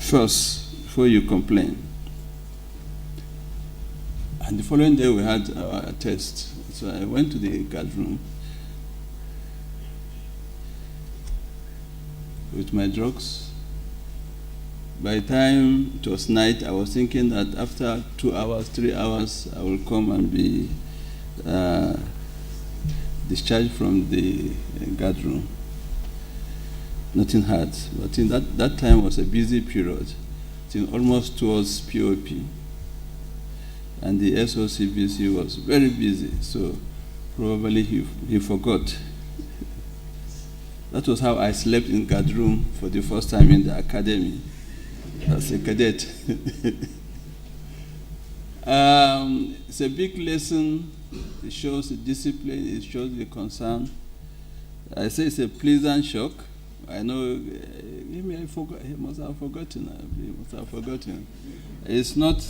first before you complain. And the following day we had our test. So I went to the guard room with my drugs. By the time it was night, I was thinking that after 2 hours, 3 hours, I will come and be discharged from the guard room. Nothing hard. But in that time was a busy period. Almost towards POP. And the SOCBC was very busy, so probably he forgot. That was how I slept in guard room for the first time in the academy as a cadet. It's a big lesson. It shows the discipline. It shows the concern. I say it's a pleasant shock. I know he must have forgotten. He must have forgotten. It's not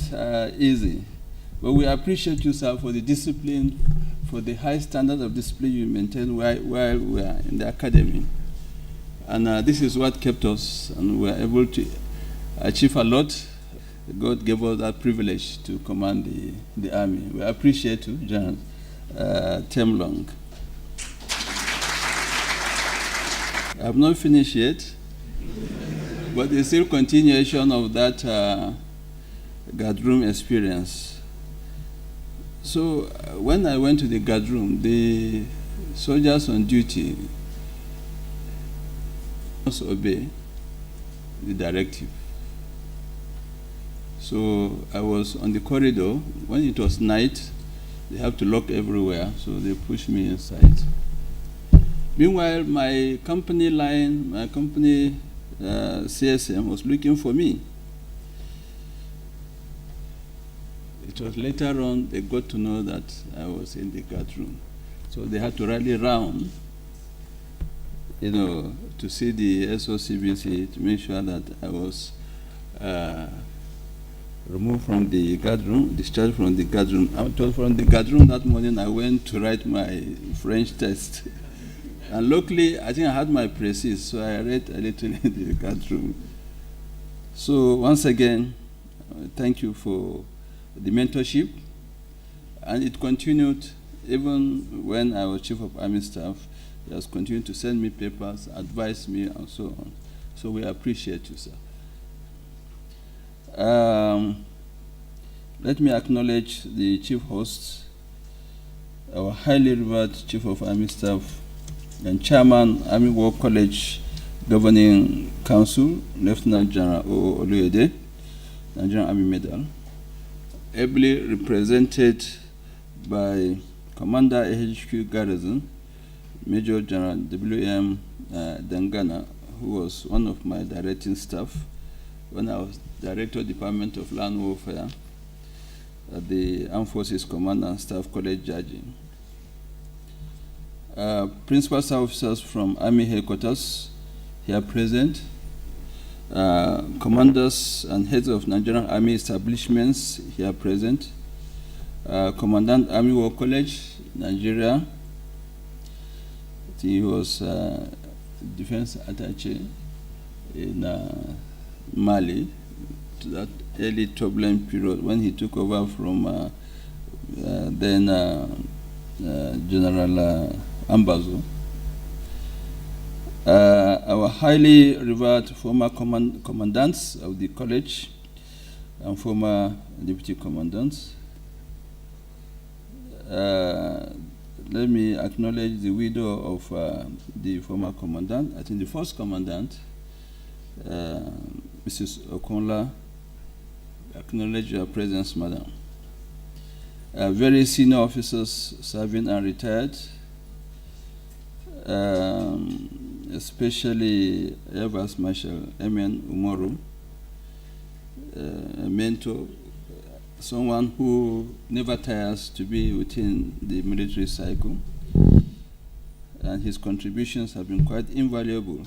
easy. But we appreciate you, sir, for the discipline, for the high standard of discipline you maintain while we are in the academy. And this is what kept us, and we were able to achieve a lot. God gave us that privilege to command the army. We appreciate you, General Temlong. I have not finished yet, but it's still continuation of that guard room experience. So when I went to the guard room, the soldiers on duty must obey the directive. So I was on the corridor. When it was night, they have to lock everywhere, so they pushed me inside. Meanwhile, my company line, my company CSM was looking for me. It was later on they got to know that I was in the guard room. So they had to rally around, to see the SOCBC to make sure that I was removed from the guard room, discharged from the guard room. It was from the guard room that morning I went to write my French test. And luckily, I think I had my précis, so I read a little in the guard room. So once again, thank you for the mentorship, and it continued even when I was Chief of Army Staff. He has continued to send me papers, advise me, and so on. So we appreciate you, sir. Let me acknowledge the Chief Host, our highly revered Chief of Army Staff and Chairman, Army War College Governing Council, Lieutenant General Oluyede, Nigerian Army Medal, ably represented by Commander AHQ Garrison, Major General W.M. Dangana, who was one of my directing staff when I was Director Department of Land Warfare at the Armed Forces Command and Staff College, Jaji. Principal staff officers from Army Headquarters here present, commanders and heads of Nigerian Army establishments here present, Commandant Army War College, Nigeria. He was defense attaché in Mali to that early turbulent period when he took over from then General Ambazo. Our highly revered former commandants of the college and former deputy commandants. Let me acknowledge the widow of the former commandant. I think the first commandant, Mrs. Okonla, acknowledge your presence, madam. Very senior officers serving and retired, especially Air Vice Marshal Emen Umoru, a mentor, someone who never tires to be within the military cycle, and his contributions have been quite invaluable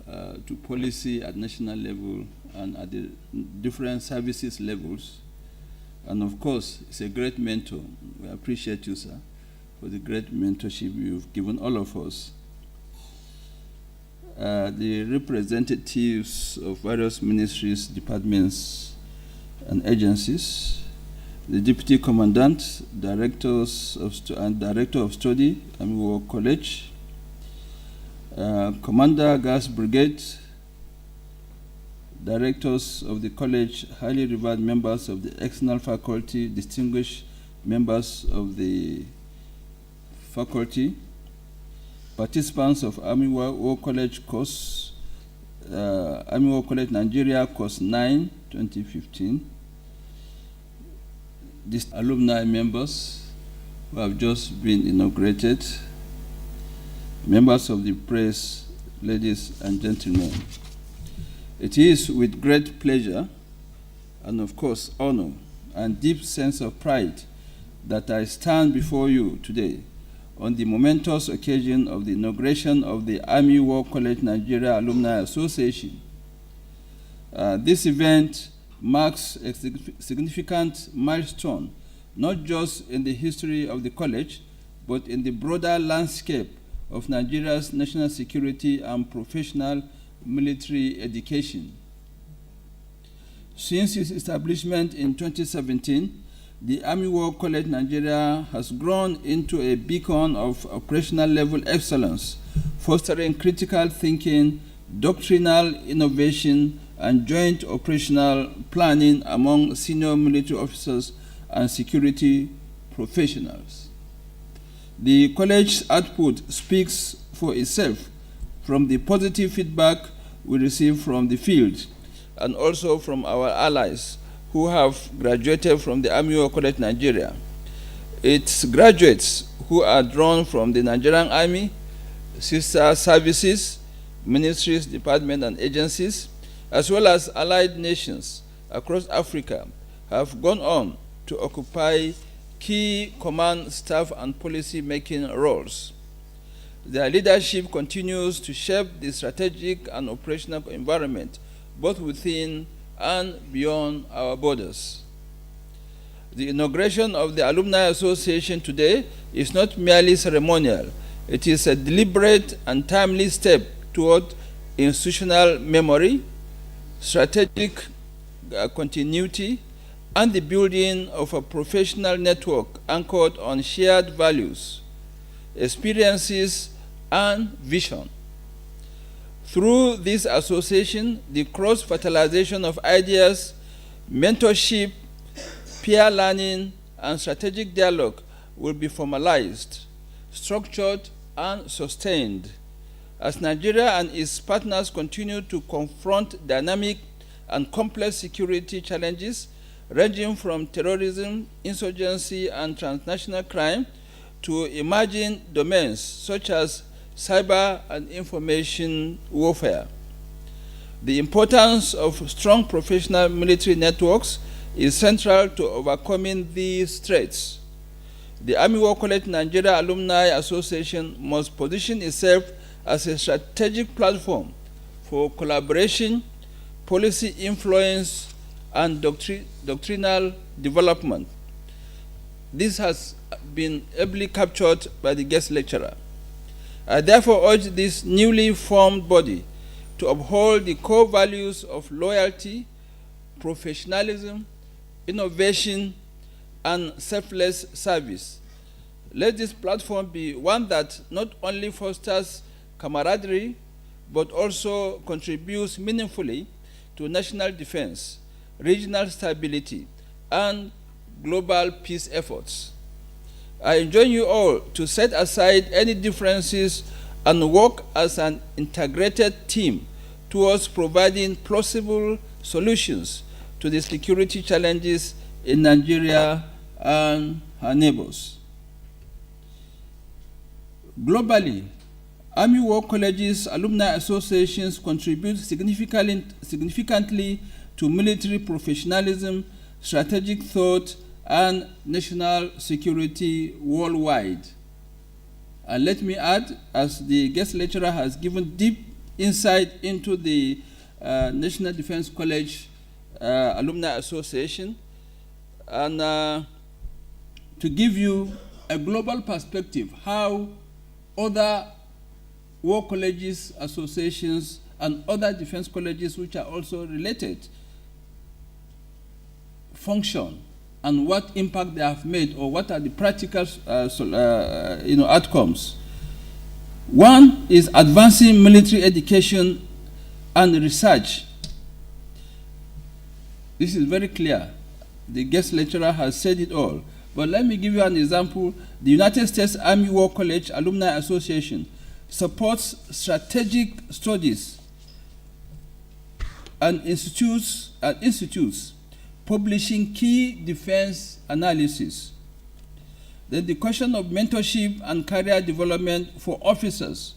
to policy at national level and at the different services levels. And of course, he's a great mentor. We appreciate you, sir, for the great mentorship you've given all of us. the representatives of various ministries, departments, and agencies, the Deputy Commandant, Directors of and Director of Study, Army War College, Commander Gas Brigade, Directors of the College, highly revered members of the external faculty, distinguished members of the faculty, participants of Army War College course, Army War College Nigeria course 9, 2015, these alumni members who have just been inaugurated, members of the press, ladies and gentlemen. It is with great pleasure and of course honor and deep sense of pride that I stand before you today on the momentous occasion of the inauguration of the Army War College Nigeria Alumni Association. This event marks a significant milestone, not just in the history of the college, but in the broader landscape of Nigeria's national security and professional military education. Since its establishment in 2017, the Army War College Nigeria has grown into a beacon of operational level excellence, fostering critical thinking, doctrinal innovation, and joint operational planning among senior military officers and security professionals. The college's output speaks for itself from the positive feedback we receive from the field and also from our allies who have graduated from the Army War College Nigeria. Its graduates who are drawn from the Nigerian Army, sister services, ministries, departments, and agencies, as well as allied nations across Africa, have gone on to occupy key command, staff, and policy-making roles. Their leadership continues to shape the strategic and operational environment, both within and beyond our borders. The inauguration of the Alumni Association today is not merely ceremonial. It is a deliberate and timely step toward institutional memory, strategic continuity, and the building of a professional network anchored on shared values, experiences, and vision. Through this association, the cross-fertilization of ideas, mentorship, peer learning, and strategic dialogue will be formalized, structured, and sustained as Nigeria and its partners continue to confront dynamic and complex security challenges ranging from terrorism, insurgency, and transnational crime to emerging domains such as cyber and information warfare. The importance of strong professional military networks is central to overcoming these threats. The Army War College Nigeria Alumni Association must position itself as a strategic platform for collaboration, policy influence, and doctrinal development. This has been ably captured by the guest lecturer. I therefore urge this newly formed body to uphold the core values of loyalty, professionalism, innovation, and selfless service. Let this platform be one that not only fosters camaraderie, but also contributes meaningfully to national defense, regional stability, and global peace efforts. I enjoin you all to set aside any differences and work as an integrated team towards providing plausible solutions to the security challenges in Nigeria and her neighbors. Globally, Army War Colleges, alumni associations contribute significantly to military professionalism, strategic thought, and national security worldwide. And let me add, as the guest lecturer has given deep insight into the National Defense College Alumni Association, and to give you a global perspective how other war colleges, associations, and other defense colleges which are also related function and what impact they have made or what are the practical outcomes. One is advancing military education and research. This is very clear. The guest lecturer has said it all. But let me give you an example. The United States Army War College Alumni Association supports strategic studies and institutes publishing key defense analysis. Then the question of mentorship and career development for officers.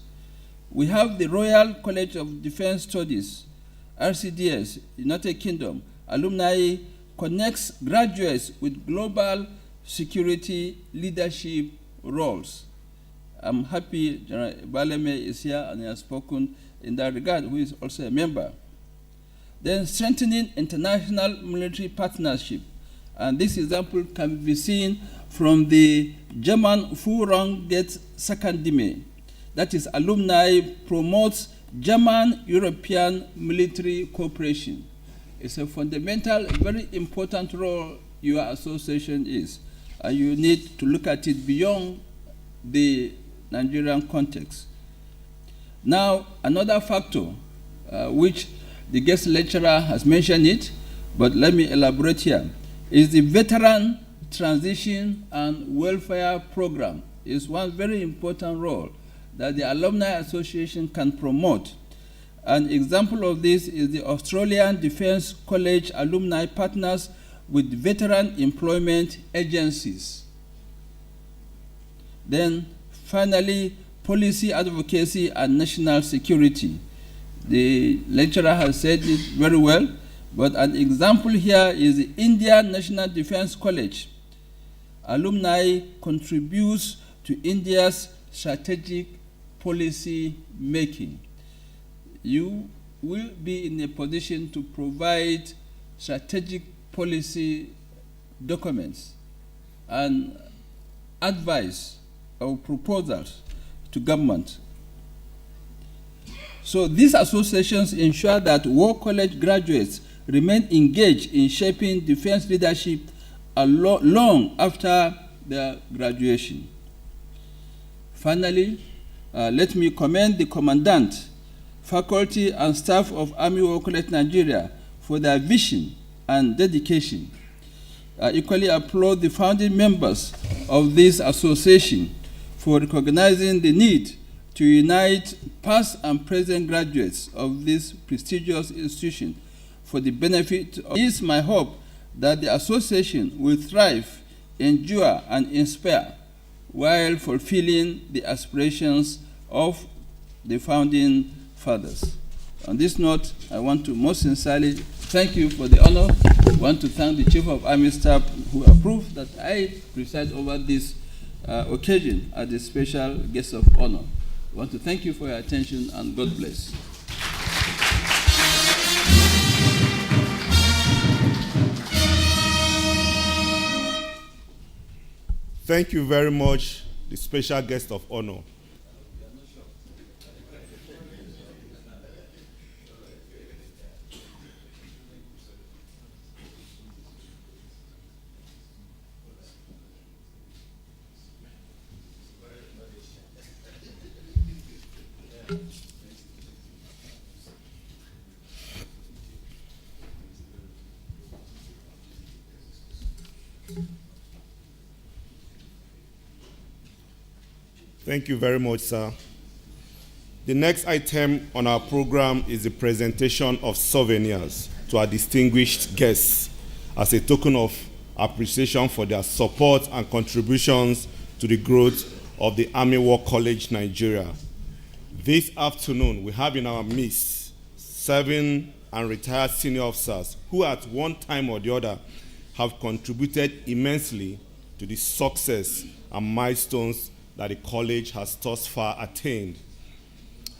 We have the Royal College of Defense Studies, RCDS, United Kingdom. Alumni connects graduates with global security leadership roles. I'm happy General Baleme is here and he has spoken in that regard, who is also a member. Then strengthening international military partnership. And this example can be seen from the German Führungsakademie. That is, alumni promotes German-European military cooperation. It's a fundamental, very important role your association is. And you need to look at it beyond the Nigerian context. Now, another factor, which the guest lecturer has mentioned it, but let me elaborate here, is the Veteran Transition and Welfare Program. Is one very important role that the Alumni Association can promote. An example of this is the Australian Defense College alumni partners with veteran employment agencies. Then, finally, policy advocacy and national security. The lecturer has said it very well, but an example here is the Indian National Defense College. Alumni contributes to India's strategic policy making. You will be in a position to provide strategic policy documents and advice or proposals to government. So these associations ensure that War College graduates remain engaged in shaping defense leadership long after their graduation. Finally, let me commend the Commandant, faculty, and staff of Army War College Nigeria for their vision and dedication. I equally applaud the founding members of this association for recognizing the need to unite past and present graduates of this prestigious institution for the benefit of. It is my hope that the association will thrive, endure, and inspire while fulfilling the aspirations of the founding fathers. On this note, I want to most sincerely thank you for the honor. I want to thank the Chief of Army Staff who approved that I preside over this occasion as the special guest of honor. I want to thank you for your attention and God bless. Thank you very much, the special guest of honor. Thank you very much, sir. The next item on our program is the presentation of souvenirs to our distinguished guests as a token of appreciation for their support and contributions to the growth of the Army War College Nigeria. This afternoon, we have in our midst 7 and retired senior officers who at one time or the other have contributed immensely to the success and milestones that the college has thus far attained.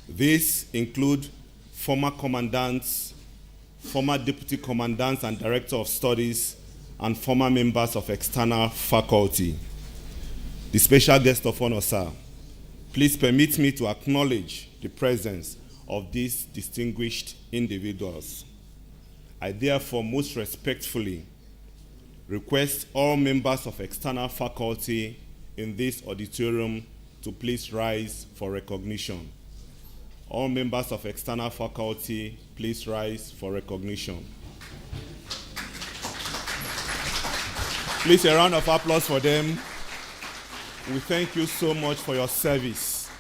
These include former commandants, former deputy commandants and director of studies, and former members of external faculty. The special guest of honor, sir, Please permit me to acknowledge the presence of these distinguished individuals. I therefore most respectfully request all members of external faculty in this auditorium to please rise for recognition. All members of external faculty, please rise for recognition. Please, a round of applause for them. We thank you so much for your service.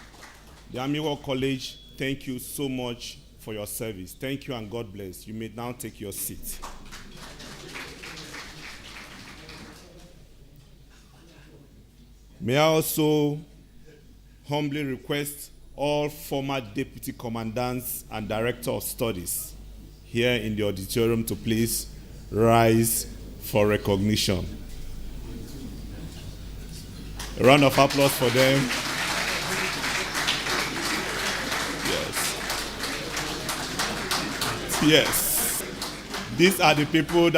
The Army War College, thank you so much for your service. Thank you and God bless. You may now take your seat. May I also humbly request all former deputy commandants and director of studies here in the auditorium to please rise for recognition. A round of applause for them. Yes. Yes. These are the people that